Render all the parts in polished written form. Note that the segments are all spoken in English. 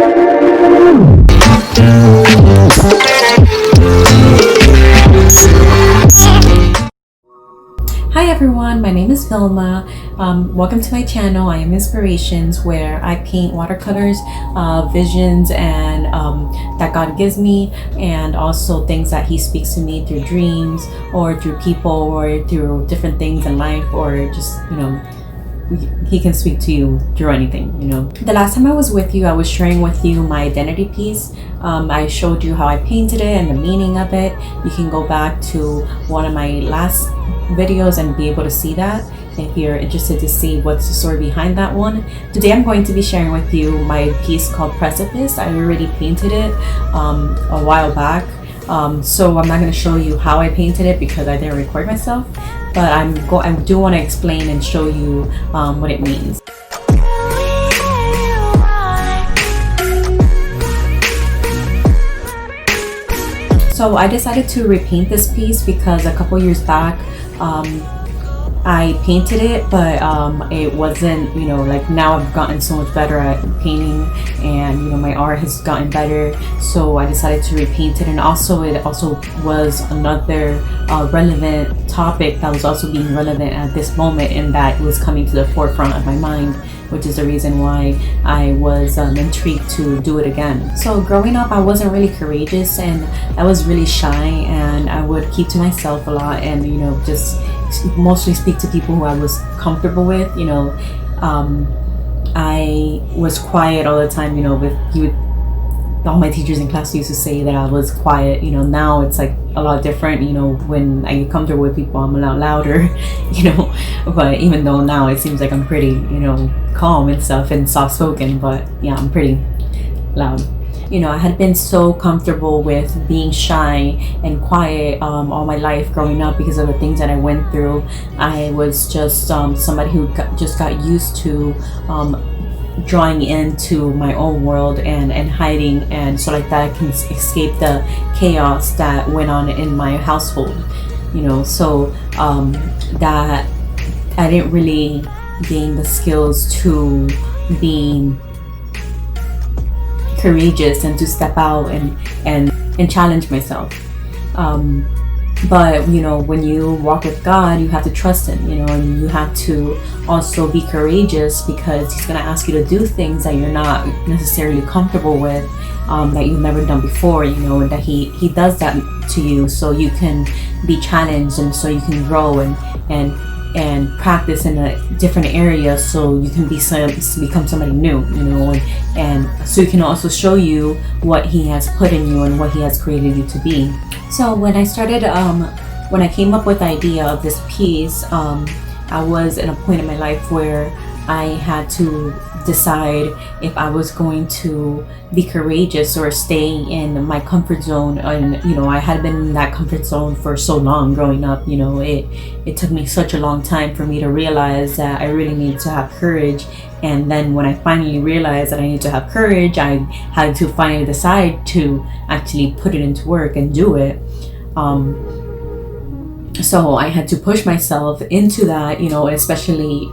Hi everyone, my name is Vilma. Welcome to my channel. I am Inspirations, where I paint watercolors, visions and that God gives me, and also things that He speaks to me through dreams or through people or through different things in life, or just, He can speak to you through anything, The last time I was with you, I was sharing with you my identity piece. I showed you how I painted it and the meaning of it. You can go back to one of my last videos and be able to see that if you're interested to see what's the story behind that one. Today I'm going to be sharing with you my piece called Precipice. I already painted it a while back, so I'm not going to show you how I painted it because I didn't record myself, but I do want to explain and show you what it means. So I decided to repaint this piece because a couple years back I painted it, but it wasn't, like now I've gotten so much better at painting, and my art has gotten better, so I decided to repaint it. And also it also was another relevant topic that was also being relevant at this moment, and that was coming to the forefront of my mind, which is the reason why I was intrigued to do it again. So growing up, I wasn't really courageous, and I was really shy, and I would keep to myself a lot, and just mostly speak to people who I was comfortable with. I was quiet all the time. All my teachers in class used to say that I was quiet. Now it's like a lot different. When I get comfortable with people, I'm a lot louder. But even though now it seems like I'm pretty, calm and stuff and soft spoken, but yeah, I'm pretty loud. I had been so comfortable with being shy and quiet all my life growing up because of the things that I went through. I was just somebody who just got used to drawing into my own world and hiding, and so like that I can escape the chaos that went on in my household. So that I didn't really gain the skills to be courageous and to step out and challenge myself. But when you walk with God, you have to trust Him, and you have to also be courageous, because He's going to ask you to do things that you're not necessarily comfortable with, that you've never done before, and that He does that to you so you can be challenged, and so you can grow and practice in a different area, so you can become somebody new, and so He can also show you what He has put in you and what He has created you to be. So when I started, when I came up with the idea of this piece, I was at a point in my life where I had to decide if I was going to be courageous or stay in my comfort zone. And I had been in that comfort zone for so long growing up. It took me such a long time for me to realize that I really needed to have courage. And then when I finally realized that I needed to have courage, I had to finally decide to actually put it into work and do it. So I had to push myself into that, especially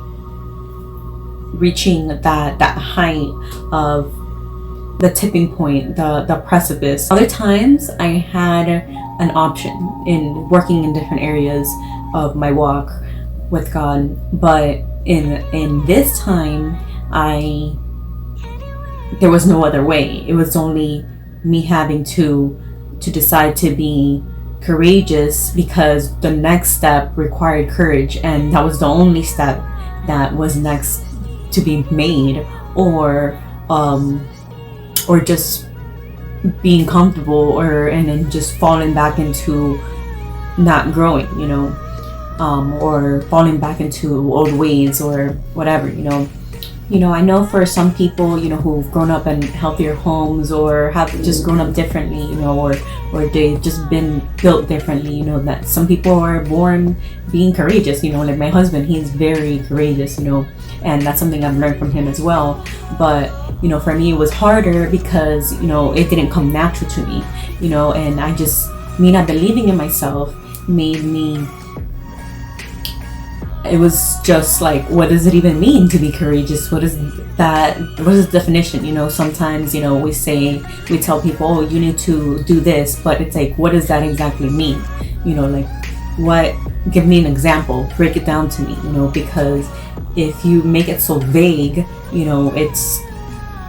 reaching that height of the tipping point, the precipice. Other times I had an option in working in different areas of my walk with God, but in this time there was no other way. It was only me having to decide to be courageous, because the next step required courage, and that was the only step that was next to be made, or just being comfortable, and then just falling back into not growing, or falling back into old ways or whatever. I know for some people, who've grown up in healthier homes, or have just grown up differently, or they've just been built differently, that some people are born being courageous, like my husband, he's very courageous, and that's something I've learned from him as well. But, for me, it was harder because, it didn't come natural to me, and me not believing in myself made me it was just like, what does it even mean to be courageous? What is that? What is the definition? You know, sometimes, you know, we tell people, oh, you need to do this, but it's like, what does that exactly mean? You know, like, what, give me an example, break it down to me, you know, because if you make it so vague, you know, it's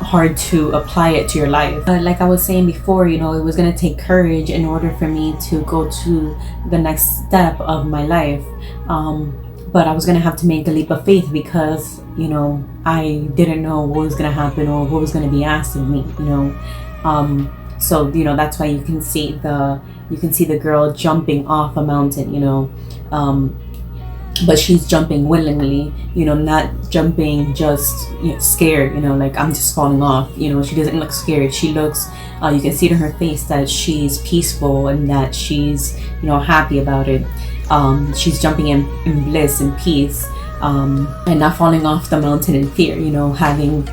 hard to apply it to your life. But like I was saying before, you know, it was going to take courage in order for me to go to the next step of my life. But I was going to have to make a leap of faith because, you know, I didn't know what was going to happen or what was going to be asked of me, you know. So, you know, that's why you can see the girl jumping off a mountain, you know, but she's jumping willingly, you know, not jumping just, you know, scared, you know, like I'm just falling off. You know, she doesn't look scared. She looks, you can see to her face that she's peaceful and that she's, you know, happy about it. She's jumping in bliss and peace, and not falling off the mountain in fear, you know, having,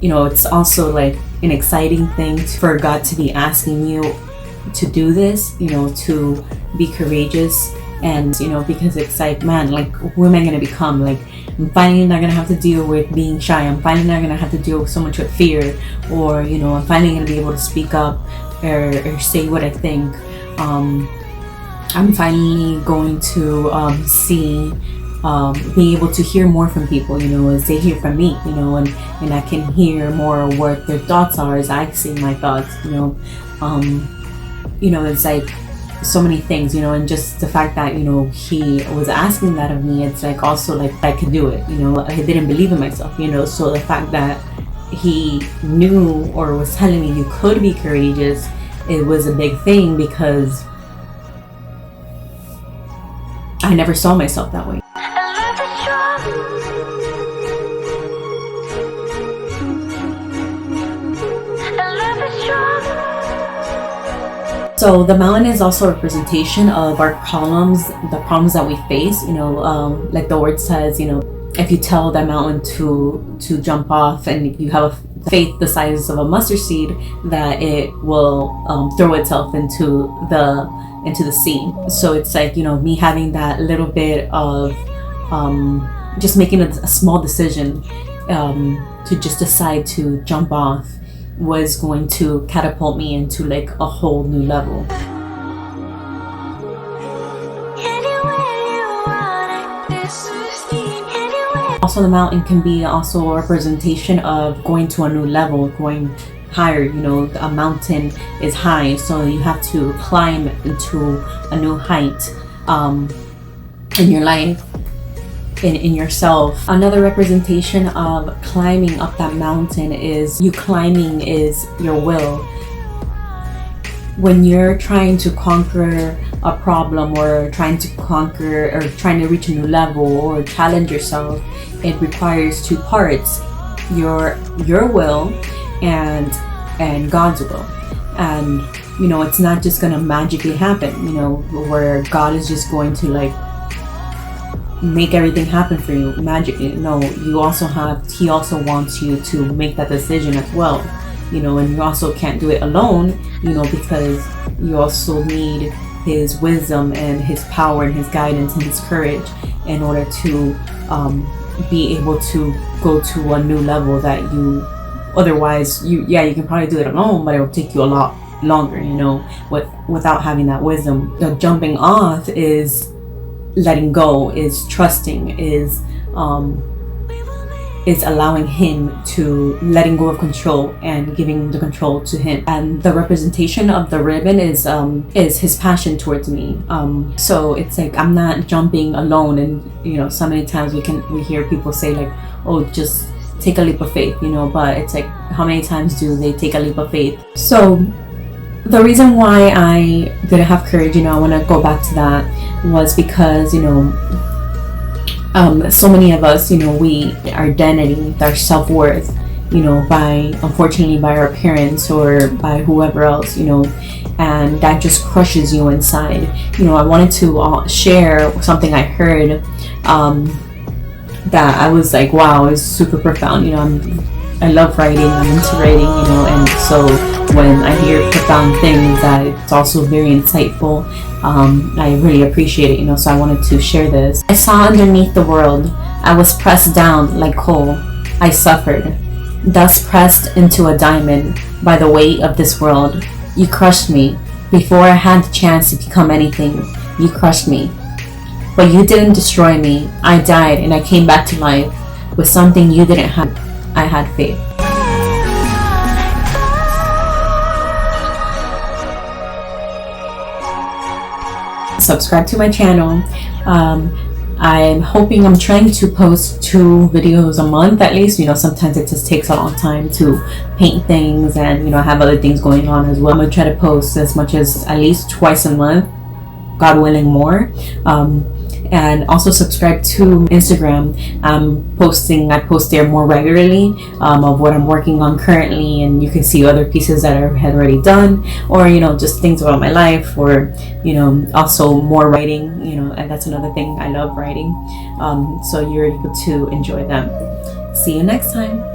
you know, it's also like an exciting thing for God to be asking you to do this, you know, to be courageous. And, you know, because it's like, man, like, who am I going to become? Like, I'm finally not going to have to deal with being shy. I'm finally not going to have to deal with so much with fear. Or, you know, I'm finally going to be able to speak up or say what I think. I'm finally going to be able to hear more from people, you know, as they hear from me, you know, and I can hear more what their thoughts are as I say my thoughts, you know. You know, it's like, so many things, you know, and just the fact that, you know, he was asking that of me, it's like also like I could do it, you know. I didn't believe in myself, you know, so the fact that he knew or was telling me you could be courageous, it was a big thing because I never saw myself that way. So the mountain is also a representation of our problems, the problems that we face, you know, like the word says, you know, if you tell that mountain to jump off and you have a faith the size of a mustard seed, that it will throw itself into the sea. So it's like, you know, me having that little bit of just making a small decision to just decide to jump off was going to catapult me into like a whole new level. Also, the mountain can be also a representation of going to a new level, going higher. You know, a mountain is high, so you have to climb into a new height in your life, in yourself. Another representation of climbing up that mountain is you climbing is your will. When you're trying to conquer a problem or trying to conquer or trying to reach a new level or challenge yourself, it requires two parts, your will and God's will. And, you know, it's not just gonna magically happen, you know, where God is just going to like make everything happen for you magically. No, he also wants you to make that decision as well, you know, and you also can't do it alone, you know, because you also need his wisdom and his power and his guidance and his courage in order to be able to go to a new level that you otherwise you can probably do it alone, but it will take you a lot longer, you know, without having that wisdom. The jumping off is letting go, is trusting, is allowing him to letting go of control and giving the control to him. And the representation of the ribbon is his passion towards me. So it's like I'm not jumping alone, and you know, so many times we hear people say like, oh, just take a leap of faith, you know, but it's like, how many times do they take a leap of faith? So the reason why I didn't have courage, you know, I want to go back to that, was because, you know, so many of us, you know, our identity, our self-worth, you know, unfortunately by our parents or by whoever else, you know, and that just crushes you inside. You know, I wanted to share something I heard that I was like, wow, it's super profound. You know, I love writing, I'm into writing, you know, and so when I hear profound things that it's also very insightful, I really appreciate it, you know, so I wanted to share this. I saw underneath the world, I was pressed down like coal, I suffered, thus pressed into a diamond by the weight of this world. You crushed me, before I had the chance to become anything, you crushed me. But you didn't destroy me, I died and I came back to life with something you didn't have, I had faith. Subscribe to my channel. I'm trying to post 2 videos a month at least. You know, sometimes it just takes a long time to paint things, and you know, I have other things going on as well. I'm gonna try to post as much as at least twice a month, God willing more. And also subscribe to Instagram. I post there more regularly of what I'm working on currently, and you can see other pieces that I had already done, or you know, just things about my life, or you know, also more writing, you know, and that's another thing, I love writing. So you're able to enjoy them. See you next time.